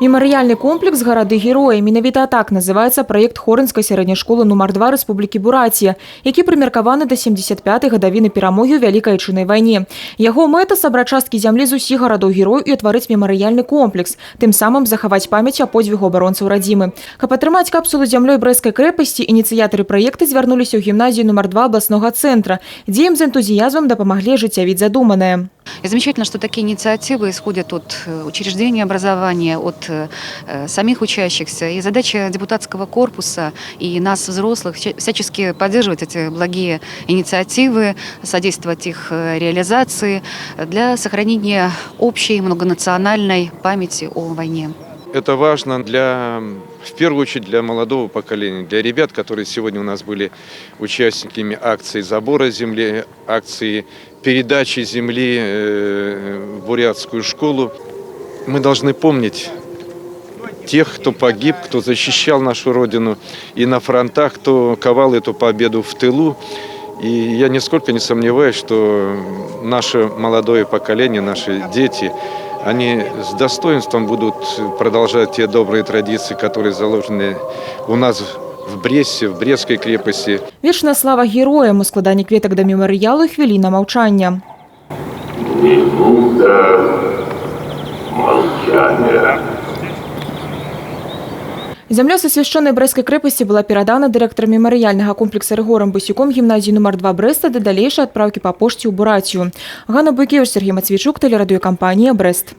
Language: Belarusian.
Мемарыяльны комплекс «Гарады-героі». Менавіта так называецца праект Хорынскай сярэдняй школы нумар 2 Рэспублікі Бурація, які прымеркаваны да 75-й гадавіны перамогі ў Вялікай Айчыннай вайне. Яго мэта – сабраць часткі зямлі з усіх гарадоў-герояў і ўтварыць мемарыяльны комплекс, тым самым захаваць памяць о подзвігу абаронцаў радзімы. Каб атрымаць капсулу зямлёй Брэсцкай крэпасці, ініцыятары праекта звярнуліся ў гімназію нумар 2 абласнога цэнтра, дзе ім з энтузіязмам дапамаглі ажыццявіць задуманае. И замечательно, что такие инициативы исходят от учреждений образования, от самих учащихся. И задача депутатского корпуса и нас, взрослых, всячески поддерживать эти благие инициативы, содействовать их реализации для сохранения общей многонациональной памяти о войне. Это важно в первую очередь для молодого поколения, для ребят, которые сегодня у нас были участниками акции забора земли, акции передачи земли в бурятскую школу. Мы должны помнить тех, кто погиб, кто защищал нашу родину и на фронтах, кто ковал эту победу в тылу. И я нисколько не сомневаюсь, что наше молодое поколение, наши дети, они с достоинством будут продолжать те добрые традиции, которые заложены у нас в Бресте, в Брестской крепости. Вечная слава героям. У складанні кветак да мемарыялу хвіліна маўчання. Минута молчания. Зямля са свяшчонай Брэсцкай крэпасці была перадана дырэктарам мемарыяльнага комплекса Рыгорам Басюком гімназіі нумар 2 Брэста да далейшай адпраўкі па пошце ў Бурацію. Ганна Буйкевіч, Сергей Мацвейчук, тэлерадыёкампанія «Брэст».